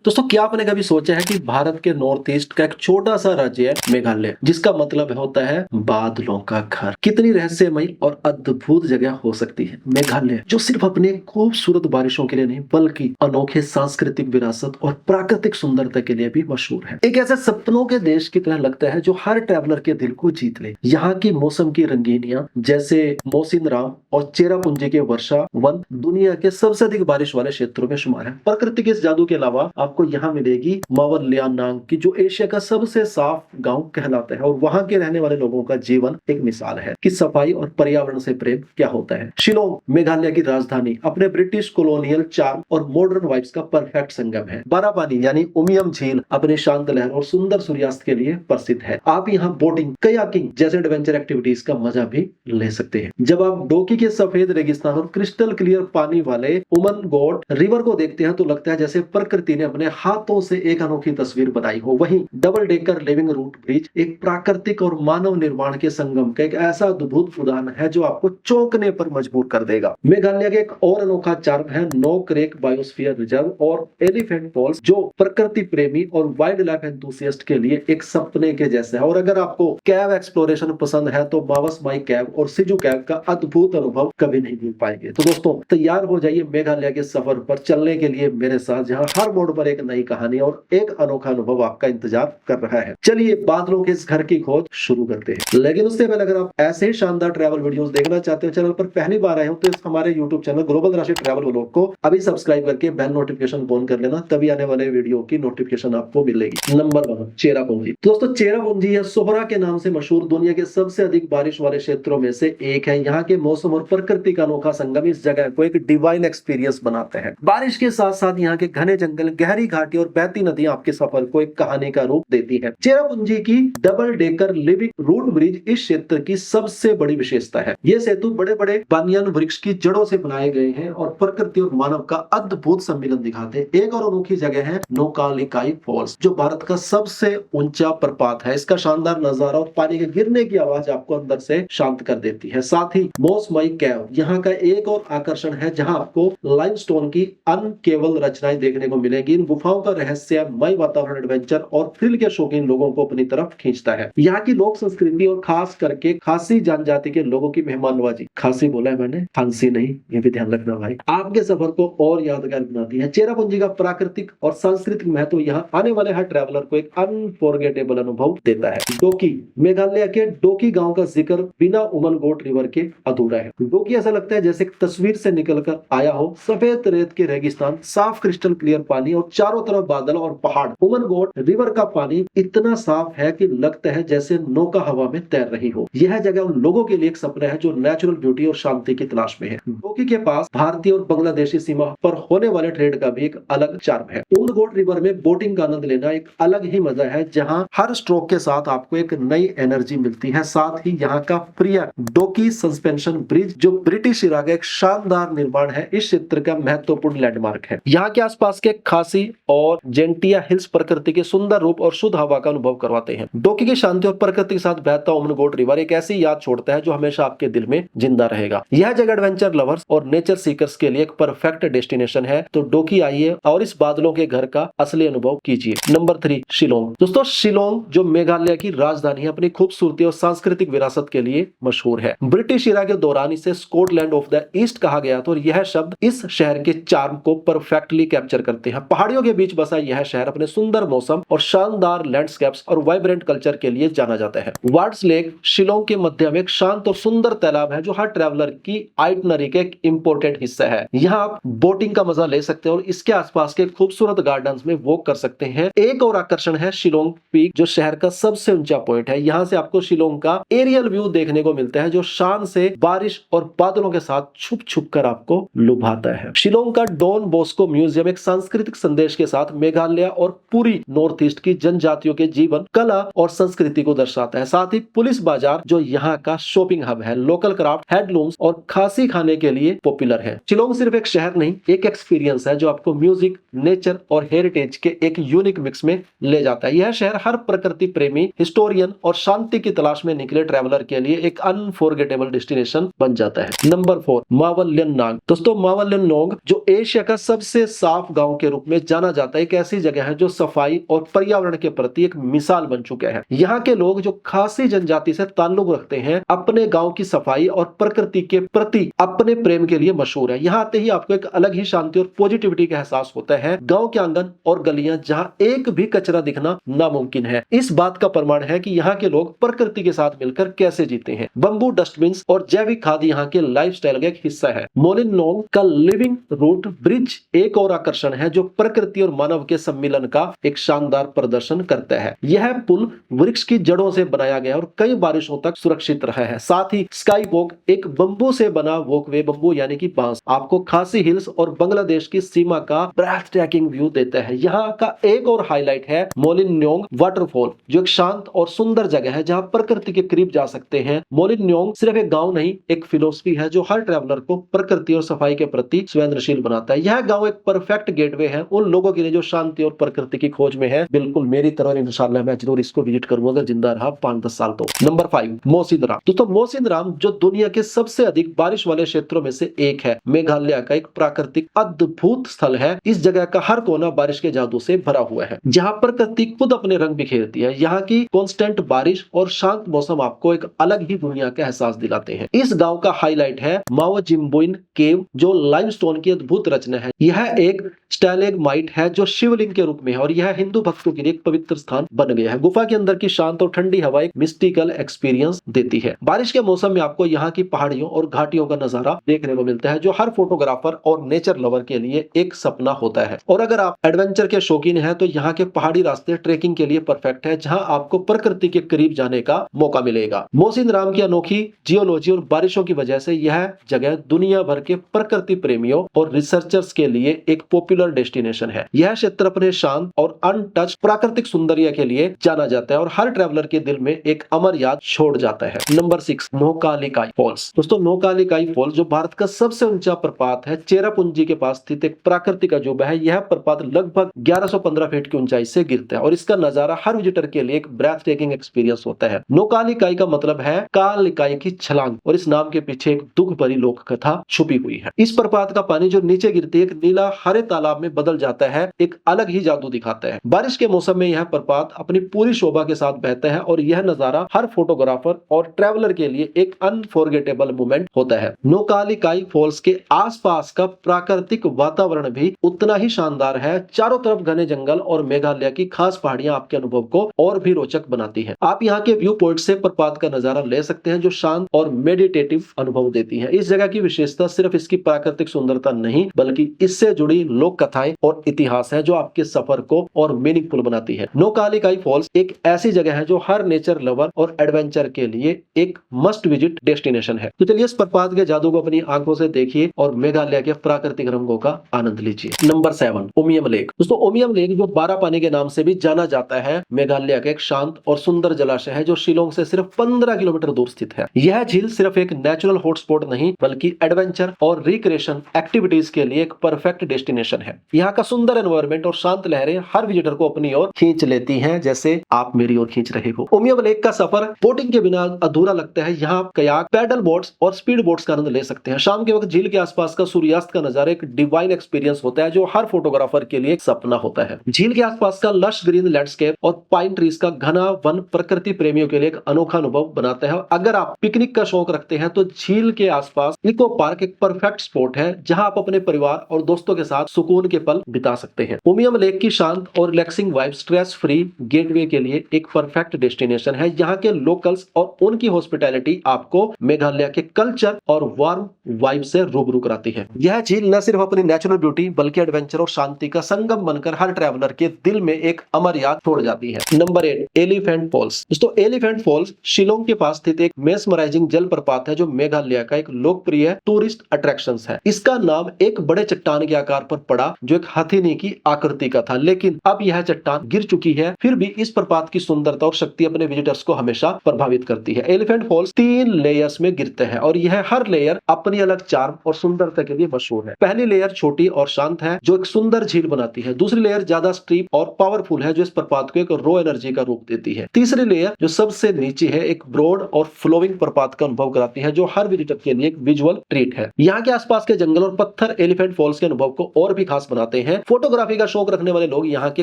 दोस्तों क्या आपने कभी सोचा है कि भारत के नॉर्थ ईस्ट का एक छोटा सा राज्य है मेघालय, जिसका मतलब होता है बादलों का घर। कितनी रहस्यमयी और अद्भुत जगह हो सकती है मेघालय, जो सिर्फ अपने खूबसूरत बारिशों के लिए नहीं बल्कि अनोखे सांस्कृतिक विरासत और प्राकृतिक सुंदरता के लिए भी मशहूर है। एक ऐसे सपनों के देश की तरह लगता है जो हर ट्रैवलर के दिल को जीत ले। यहाँ की मौसम की रंगीनियां जैसे मोसिनराम और चेरापूंजी के वर्षा वन दुनिया के सबसे अधिक बारिश वाले क्षेत्रों में शुमार है। प्रकृति के इस जादू के अलावा आपको यहाँ मिलेगी मावलियानांग की, जो एशिया का सबसे साफ गांव कहलाता है, और वहां के रहने वाले लोगों का जीवन एक मिसाल है कि सफाई और पर्यावरण से प्रेम क्या होता है। शिलोंग मेघालय की राजधानी अपने ब्रिटिश कॉलोनियल चार्म और मॉडर्न वाइब्स का परफेक्ट संगम है। बारापानी यानी उमियम झील अपने शांत लहर और सुंदर सूर्यास्त के लिए प्रसिद्ध है। आप यहाँ बोटिंग, कयाकिंग जैसे एडवेंचर एक्टिविटीज का मजा भी ले सकते हैं। जब आप डोकी के सफेद रेगिस्तान और क्रिस्टल क्लियर पानी वाले उमनगोट रिवर को देखते हैं तो लगता है जैसे प्रकृति ने अपने हाथों से एक अनोखी तस्वीर बनाई हो। वहीं double decker living root bridge एक प्राकृतिक और मानव निर्माण के संगम का एक ऐसा अद्भुत उदाहरण है जो आपको चौंकने पर मजबूर कर देगा। मेघालय का एक और अनोखा चार्म है नो क्रेक बायोस्फीयर रिजर्व और एलिफेंट फॉल्स, जो प्रकृति प्रेमी और वाइल्ड लाइफ एंथुसियास्ट के लिए एक सपने के जैसा है। और अगर आपको कैव एक्सप्लोरेशन पसंद है तो मावस माई कैव और सिजू कैव का अद्भुत अनुभव कभी नहीं भूल पाएंगे। तो दोस्तों तैयार हो जाइए मेघालय के सफर पर चलने के लिए मेरे साथ, जहां हर मोड़ पर एक नई कहानी और एक अनोखा अनुभव आपका इंतजार कर रहा है। चलिए बादलों के इस घर की खोज शुरू करते हैं। लेकिन उससे पहले अगर आप ऐसे ही शानदार ट्रैवल वीडियोस देखना चाहते हो, चैनल पर पहली बार आए हो तो हमारे यूट्यूब चैनल ग्लोबल राशि ट्रैवल व्लॉग को अभी सब्सक्राइब करके बेल नोटिफिकेशन ऑन कर लेना, तभी आने वाले वीडियो की नोटिफिकेशन आपको मिलेगी। नंबर 1 चेरापूंजी। दोस्तों चेरापूंजी या सोहरा के नाम से मशहूर दुनिया के सबसे अधिक बारिश वाले क्षेत्रों में से एक है। यहाँ के मौसम और प्रकृति का अनोखा संगम इस जगह को एक डिवाइन एक्सपीरियंस बनाते हैं। बारिश के साथ साथ यहाँ के घने जंगल, गहरी घाटी और बहती नदियां आपके सफर को एक कहानी का रूप देती है। चेरापूंजी की double decker living root bridge इस क्षेत्र की सबसे बड़ी विशेषता है। ये सेतु बड़े बड़े बानियान वृक्ष की जड़ों से बनाए गए हैं और प्रकृति और मानव का अद्भुत सम्मिलन दिखाते हैं। एक और अनोखी जगह है नोकालिकाई फॉल्स, जो भारत का सबसे ऊंचा प्रपात है। इसका शानदार नजारा और पानी के गिरने की आवाज आपको अंदर से शांत कर देती है। साथ ही मोस माई कैव यहाँ का एक और आकर्षण है, जहां आपको लाइमस्टोन की अनकेवल रचनाएं देखने को मिलेगी। इन गुफाओं का रहस्यमय वातावरण एडवेंचर और थ्रिल के शौकीन लोगों को अपनी तरफ खींचता है। यहाँ की लोक संस्कृति और खास करके खासी जनजाति के लोगों की मेहमान नवाजी, खासी बोला है मैंने, खांसी नहीं, ये भी ध्यान रखना भाई, आपके सफर को और यादगार बनाती है। चेरापूंजी का प्राकृतिक और सांस्कृतिक महत्व यहाँ आने वाले हर ट्रैवलर को एक अनफॉरगेटेबल अनुभव देता है। डोकी, मेघालय के डोकी गांव का जिक्र बिना उमनगोट रिवर के अधूरा है। डोकी ऐसा लगता है जैसे तस्वीर से निकलकर आया हो। सफेद रेत के रेगिस्तान, साफ क्रिस्टल क्लियर पानी और चारों तरफ बादल और पहाड़। उमनगोट रिवर का पानी इतना साफ है कि लगता है जैसे नौका हवा में तैर रही हो। यह जगह उन लोगों के लिए एक सपना है जो नेचुरल ब्यूटी और शांति की तलाश में है। डोकी के पास भारतीय और बांग्लादेशी सीमा पर होने वाले ट्रेड का भी एक अलग चार्म है। उमनगोट रिवर में बोटिंग का आनंद लेना एक अलग ही मजा है, जहां हर स्ट्रोक के साथ आपको एक नई एनर्जी मिलती है। साथ ही यहाँ का प्रिय डोकी सस्पेंशन ब्रिज, जो ब्रिटिश इरा का एक शानदार निर्माण है, इस क्षेत्र का महत्वपूर्ण लैंडमार्क है। यहाँ के आसपास के खासी और जेंटिया हिल्स प्रकृति के सुंदर रूप और शुद्ध हवा का अनुभव करवाते हैं। डोकी की शांति और प्रकृति के साथ बहता उमनगोट रिवर एक ऐसी याद छोड़ता है जो हमेशा आपके दिल में जिंदा रहेगा। यह जगह एडवेंचर लवर्स और नेचर सीकर्स के लिए एक परफेक्ट डेस्टिनेशन है। तो डोकी आइए और इस बादलों के घर का असली अनुभव कीजिए। नंबर 3 शिलोंग। दोस्तों शिलोंग जो मेघालय की राजधानी है, अपनी खूबसूरती और सांस्कृतिक विरासत के लिए मशहूर है। ब्रिटिश इरा के दौरान इसे स्कॉटलैंड ऑफ द ईस्ट कहा गया था और यह शब्द इस शहर के चार्म को परफेक्टली कैप्चर करते हैं। पहाड़ियों के बीच बसा यह शहर अपने सुंदर मौसम और शानदार लैंडस्केप्स और वाइब्रेंट कल्चर के लिए जाना जाता है। वार्ड्स लेक शिलोंग के मध्य में एक शांत और सुंदर तालाब है जो हर ट्रैवलर की आइटनरी का एक इंपॉर्टेंट हिस्सा है। यहाँ आप बोटिंग का मजा ले सकते हैं और इसके आसपास के खूबसूरत गार्डन्स में वॉक कर सकते हैं। एक और आकर्षण है शिलोंग पीक, जो शहर का सबसे ऊंचा पॉइंट है। यहाँ से आपको शिलोंग का एरियल व्यू देखने को मिलता है, जो शान से बारिश और बादलों के साथ छुप छुप कर आपको लुभाता है। शिलोंग का डॉन बॉस्को म्यूजियम एक सांस्कृतिक संदेश के साथ मेघालय और पूरी नॉर्थ ईस्ट की जनजातियों के जीवन, कला और संस्कृति को दर्शाता है। साथ ही पुलिस बाजार जो यहाँ का शॉपिंग हब है, लोकल क्राफ्ट, हैंडलूम्स और खासी खाने के लिए पॉपुलर है। शिलोंग सिर्फ एक शहर नहीं, एक एक्सपीरियंस है जो आपको म्यूजिक, नेचर और हेरिटेज के एक यूनिक मिक्स में ले जाता है। यह शहर हर प्रकृति प्रेमी, हिस्टोरियन और शांति की तलाश में निकले ट्रैवलर के लिए एक अनफॉरगेटेबल डेस्टिनेशन बन जाता है। नंबर 4 मावलियानांग। दोस्तों मावलियानांग जो एशिया का सबसे साफ गांव के रूप में जाना जाना जाता है, एक ऐसी जगह है जो सफाई और पर्यावरण के प्रति एक मिसाल बन चुका है। यहाँ के लोग जो खासी जनजाति से ताल्लुक रखते हैं, अपने गांव की सफाई और प्रकृति के प्रति अपने प्रेम के लिए मशहूर है। यहाँ आते ही आपको एक अलग ही शांति और पॉजिटिविटी का एहसास होता है। गांव के आंगन और गलियां जहाँ एक भी कचरा दिखना नामुमकिन है, इस बात का प्रमाण है कि यहाँ के लोग प्रकृति के साथ मिलकर कैसे जीते हैं। बंबू डस्टबिन और जैविक खाद यहाँ के लाइफस्टाइल का एक हिस्सा है। मोलिनोंग का लिविंग रूट ब्रिज एक और आकर्षण है जो प्रकृति और मानव के सम्मिलन का एक शानदार प्रदर्शन करता है। यह पुल वृक्ष की जड़ों से बनाया गया और कई बारिशों तक सुरक्षित रहा है। साथ ही स्काई वॉक एक बंबू से बना वॉकवे, बंबू यानी कि बांस, आपको खासी हिल्स और बांग्लादेश की सीमा का ब्रेथ टेकिंग व्यू देता है। यहाँ का एक और हाईलाइट है मोलिनोंग वाटरफॉल, जो एक शांत और सुंदर जगह है जहाँ प्रकृति के करीब जा सकते हैं। मोलिनोंग सिर्फ एक गांव नहीं, एक फिलोसफी है जो हर ट्रैवलर को प्रकृति और सफाई के प्रति संवेदनशील बनाता है। यह गांव एक परफेक्ट गेटवे है उन लोगों के लिए जो शांति और प्रकृति की खोज में है। बिल्कुल मेरी तरह इंशाल्लाह मैं जरूर इसको विजिट करूंगा अगर जिंदा रहा 5-10 साल तो। नंबर 5, मोसिनराम। दोस्तों मोसिनराम जो दुनिया के सबसे अधिक बारिश वाले क्षेत्रों में से एक है, मेघालय का एक प्राकृतिक अद्भुत स्थल है। इस जगह का हर कोना बारिश के जादू से भरा हुआ है, जहाँ प्रकृति खुद अपने रंग बिखेरती है। यहाँ की कांस्टेंट बारिश और शांत मौसम आपको एक अलग ही दुनिया का एहसास दिलाते हैं। इस गांव का हाईलाइट है माओ जिम्बोइन केव, जो लाइमस्टोन की अद्भुत रचना है। यह एक स्टैलेग्माइट है जो शिवलिंग के रूप में है और यह हिंदू भक्तों के लिए एक पवित्र स्थान बन गया है। गुफा के अंदर की शांत और ठंडी हवा एक मिस्टिकल एक्सपीरियंस देती है। बारिश के मौसम में आपको यहाँ की पहाड़ियों और घाटियों का नजारा देखने को मिलता है, जो हर फोटोग्राफर और नेचर लवर के लिए एक सपना होता है। और अगर आप एडवेंचर के शौकीन हैं तो यहाँ के पहाड़ी रास्ते ट्रेकिंग के लिए परफेक्ट है, जहाँ आपको प्रकृति के करीब जाने का मौका मिलेगा। मोसिनराम की अनोखी जियोलॉजी और बारिशों की वजह से यह जगह दुनिया भर के प्रकृति प्रेमियों और रिसर्चर्स के लिए एक पॉपुलर डेस्टिनेशन है। यह क्षेत्र अपने शांत और अनटच प्राकृतिक सौंदर्य के लिए जाना जाता है और हर ट्रैवलर के दिल में एक अमर याद छोड़ जाता है। Number 6, Nohkalikai falls. दोस्तों नोकालिकाई फॉल्स जो भारत का सबसे ऊंचा प्रपात है, चेरापूंजी के पास स्थित एक प्राकृतिक अजूबा है। यह प्रपात लगभग 1115 फीट की ऊंचाई से गिरता है और इसका नजारा हर विजिटर के लिए एक ब्रेथ टेकिंग एक्सपीरियंस होता है। नोकालिकाई का मतलब है काल इकाई की छलांग और इस नाम के पीछे एक दुख भरी लोक कथा छुपी हुई है। इस प्रपात का पानी जो नीचे गिरती है एक नीला हरे तालाब में बदल जाता है, एक अलग ही जादू दिखाता है। बारिश के मौसम में यह प्रपात अपनी पूरी शोभा के साथ बहता है और यह नजारा हर फोटोग्राफर और ट्रैवलर के लिए एक अनफॉरगेटेबल मोमेंट होता है। नोकालिकाई फॉल्स के आसपास का प्राकृतिक वातावरण भी उतना ही शानदार है। चारों तरफ घने जंगल और मेघालय की खास पहाड़ियां आपके अनुभव को और भी रोचक बनाती हैं। आप यहाँ के व्यू पॉइंट से प्रपात का नजारा ले सकते हैं जो शांत और मेडिटेटिव अनुभव देती है। इस जगह की विशेषता सिर्फ इसकी प्राकृतिक सुंदरता नहीं बल्कि इससे जुड़ी लोक कथाएं और इतिहास है जो आपके सफर को और मीनिंगफुल बनाती है। नोकालिकाई फॉल्स एक ऐसी जगह है जो हर नेचर लवर और एडवेंचर के लिए एक मस्ट विजिट डेस्टिनेशन है। तो चलिए इस प्रपात के जादू को अपनी आंखों से देखिए और मेघालय के प्राकृतिक रंगों का आनंद लीजिए। Number 7, Umiam lake. दोस्तों उमियम लेक जो 12 पानी के नाम से भी जाना जाता है, मेघालय का एक शांत और सुंदर जलाशय है जो शिलोंग से सिर्फ 15 किलोमीटर दूर स्थित है। यह झील सिर्फ एक नेचुरल हॉटस्पॉट नहीं बल्कि एडवेंचर और रिक्रिएशन एक्टिविटीज के लिए एक परफेक्ट डेस्टिनेशन है। यहाँ का सुंदर एनवायरनमेंट और शांत लहरें हर विजिटर को अपनी ओर खींच लेती हैं, जैसे आप मेरी ओर खींच रहे हो। उमियम लेक का सफर बोटिंग के बिना अधूरा लगता है। यहाँ आप कयाक, पैडल बोट्स और स्पीड बोट्स का आनंद ले सकते हैं। शाम के वक्त झील के आसपास का सूर्यास्त का नजारा एक डिवाइन एक्सपीरियंस होता है जो हर फोटोग्राफर के लिए एक सपना होता है। झील के आसपास का लश ग्रीन लैंडस्केप और पाइन ट्रीज का घना वन प्रकृति प्रेमियों के लिए एक अनोखा अनुभव बनाता है। अगर आप पिकनिक का शौक रखते हैं तो झील के आसपास इको पार्क एक परफेक्ट स्पॉट है जहां आप अपने परिवार और दोस्तों के साथ सुकून के पल बिता सकते हैं। उमियम लेक की शांत और relaxing vibe stress free gateway के लिए एक परफेक्ट डेस्टिनेशन है। यहाँ के लोकल्स और उनकी हॉस्पिटैलिटी आपको मेघालय के कल्चर और वार्म वाइब से रूबरू कराती है। यह झील न सिर्फ अपनी नेचुरल ब्यूटी बल्कि एडवेंचर और शांति का संगम बनकर हर ट्रैवलर के दिल में एक अमर याद छोड़ जाती है। Number 8, elephant falls. दोस्तों एलिफेंट फॉल्स शिलोंग के पास स्थित एक मेस्मराइजिंग जलप्रपात है जो मेघालय का एक लोकप्रिय टूरिस्ट अट्रैक्शन है। इसका नाम एक बड़े चट्टान के आकार पर पड़ा जो एक हथेली की आकृति का था, लेकिन अब यह चट्टान गिर चुकी है। फिर भी इस प्रपात की सुंदरता और शक्ति अपने विजिटर्स को हमेशा प्रभावित करती है। एलिफेंट फॉल्स 3 लेयर्स में गिरते हैं और यह हर लेयर अपनी अलग चार्म और सुंदरता के लिए मशहूर है। पहली लेयर छोटी और शांत है जो एक सुंदर झील बनाती है। दूसरी लेयर ज्यादा स्टीप और पावरफुल है जो इस प्रपात को एक रॉ एनर्जी का रूप देती है। तीसरी लेयर जो सबसे नीचे है एक ब्रॉड और फ्लोइंग प्रपात का अनुभव कराती है जो हर विजिटर के लिए एक विजुअल ट्रीट है। यहाँ के आसपास के जंगल और पत्थर एलिफेंट फॉल्स के अनुभव को और भी खास बनाते हैं। फोटोग्राफी का शौक रखने वाले लोग यहाँ के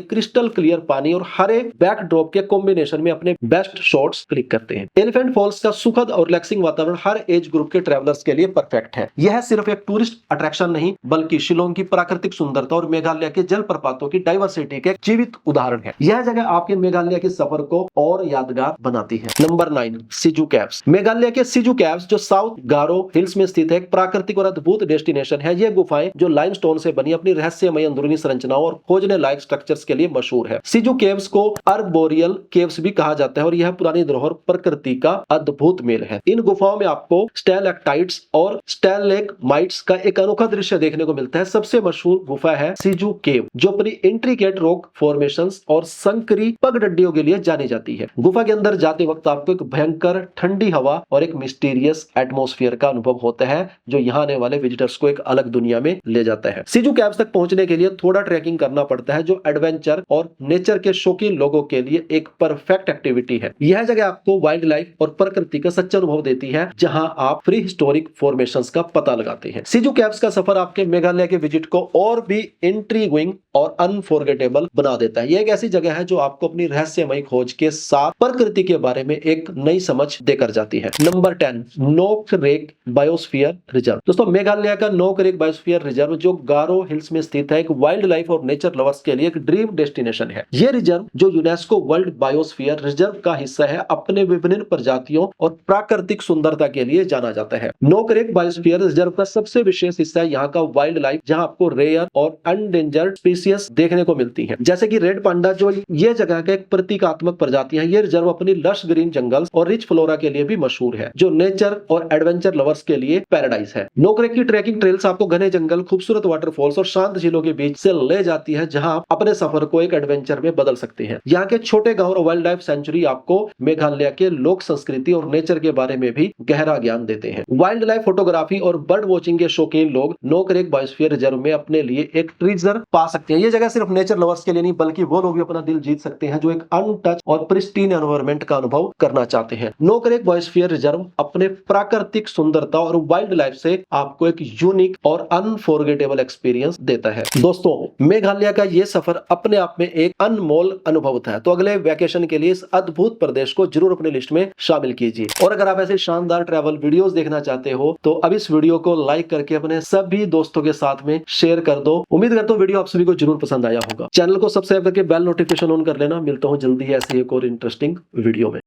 क्रिस्टल क्लियर पानी और हरे बैकड्रॉप के कॉम्बिनेशन में अपने बेस्ट शॉट्स क्लिक करते हैं। एलिफेंट फॉल्स का सुखद और रिलैक्सिंग वातावरण हर एज ग्रुप के ट्रैवलर्स के लिए परफेक्ट है। यह सिर्फ एक टूरिस्ट अट्रैक्शन नहीं बल्कि शिलोंग की प्राकृतिक सुंदरता और मेघालय के जलप्रपातों की डाइवर्सिटी के जीवित उदाहरण है। यह जगह आपके मेघालय के सफर को और यादगार बनाती है। Number 9, Siju caves. मेघालय के सिजू कैव्स जो साउथ गारो हिल्स में स्थित है, एक प्राकृतिक और अद्भुत डेस्टिनेशन है। ये गुफाएं जो लाइमस्टोन से बनी अपनी रहस्यमय अंदरूनी संरचनाओं और खोजने लायक स्ट्रक्चर्स के लिए मशहूर है। सिजू केव्स को आर्बोरियल केव्स भी कहा जाता है और यह पुरानी धरोहर प्रकृति का अद्भुत मेल है। इन गुफाओं में आपको स्टैलेक्टाइट्स और स्टैलेग्माइट्स का एक अनोखा दृश्य देखने को मिलता है। सबसे मशहूर गुफा है सिजू केव जो अपनी इंट्रिकेट रॉक फॉर्मेशंस और संकरी पगडंडियों के लिए जानी जाती है। गुफा के अंदर जाते वक्त आपको एक भयंकर ठंडी हवा और एक मिस्टीरियस एटमॉस्फेयर का अनुभव होता है जो यहाँ आने वाले विजिटर्स को एक अलग दुनिया में ले जाता है। सिजू कैव्स तक पहुंचने के लिए थोड़ा ट्रैकिंग करना पड़ता है जो एडवेंचर और नेचर के शौकीन लोगों के लिए एक परफेक्ट एक्टिविटी है। यह जगह आपको वाइल्ड लाइफ और प्रकृति का सच्चा अनुभव देती है जहां आप प्री हिस्टोरिक फॉर्मेशंस का पता लगाते हैं। सिजू कैव्स का सफर आपके मेघालय के विजिट को और भी इंट्रीगिंग और अनफॉरगेटेबल बना देता है। यह एक ऐसी जगह है जो आपको अपनी रहस्यमय खोज के साथ प्रकृति के बारे में एक नई समझ देकर जाती है। Number 10, Nokrek biosphere reserve. दोस्तों मेघालय का नोकरेक बायोस्फीयर रिजर्व जो गारो हिल्स में स्थित है, एक वाइल्ड लाइफ और नेचर लवर्स के लिए एक ड्रीम डेस्टिनेशन है। यह रिजर्व जो यूनेस्को वर्ल्ड बायोस्फीयर रिजर्व का हिस्सा है अपने विभिन्न प्रजातियों और प्राकृतिक सुंदरता के लिए जाना जाता है। नोकरेक बायोस्फीयर रिजर्व का सबसे विशेष हिस्सा है यहाँ का वाइल्ड लाइफ जहाँ आपको रेयर और अनडेंजर्ड स्पीशीज देखने को मिलती है, जैसे कि रेड पांडा जो ये जगह का एक प्रतीकात्मक प्रजाति है। ये रिजर्व अपनी लश ग्रीन जंगल्स और रिच फ्लोरा के लिए भी मशहूर है जो नेचर और एडवेंचर लवर्स के लिए पैराडाइज है। नोकरेक की ट्रैकिंग ट्रेल्स आपको घने जंगल, खूबसूरत वाटरफॉल्स और शांत झीलों के बीच से ले जाती है जहां आप अपने सफर को एक एडवेंचर में बदल सकते हैं। यहाँ के छोटे गांव और वाइल्ड लाइफ सेंचुरी आपको मेघालय के लोक संस्कृति और नेचर के बारे में भी गहरा ज्ञान देते हैं। वाइल्ड लाइफ फोटोग्राफी और बर्ड वॉचिंग के शौकीन लोग नोकरेक बायोस्फीयर रिजर्व में अपने लिए एक ट्रेजर पा सकते हैं। ये जगह सिर्फ नेचर लवर्स के लिए नहीं बल्कि वो लोग भी अपना दिल जीत सकते हैं जो एक अनटच और प्रिस्टीन एनवायरनमेंट का अनुभव करना चाहते हैं। नोकरेक बायोस्फीयर रिजर्व अपने प्राकृतिक सुंदरता और वाइल्ड लाइफ से आपको एक यूनिक और अनफॉरगेटेबल एक्सपीरियंस देता है। दोस्तों मेघालय का ये सफर अपने आप में एक अनमोल अनुभव था। तो अगले वैकेशन के लिए इस अद्भुत प्रदेश को जरूर अपनी लिस्ट में शामिल कीजिए। और अगर आप ऐसे शानदार ट्रैवल वीडियोस देखना चाहते हो तो अब इस वीडियो को लाइक करके अपने सभी दोस्तों के साथ में शेयर कर दो। उम्मीद करता हूं वीडियो आप सभी को जरूर पसंद आया होगा। चैनल को सब्सक्राइब करके बेल नोटिफिकेशन ऑन कर लेना। मिलता हूं जल्दी ऐसे एक और इंटरेस्टिंग वीडियो में।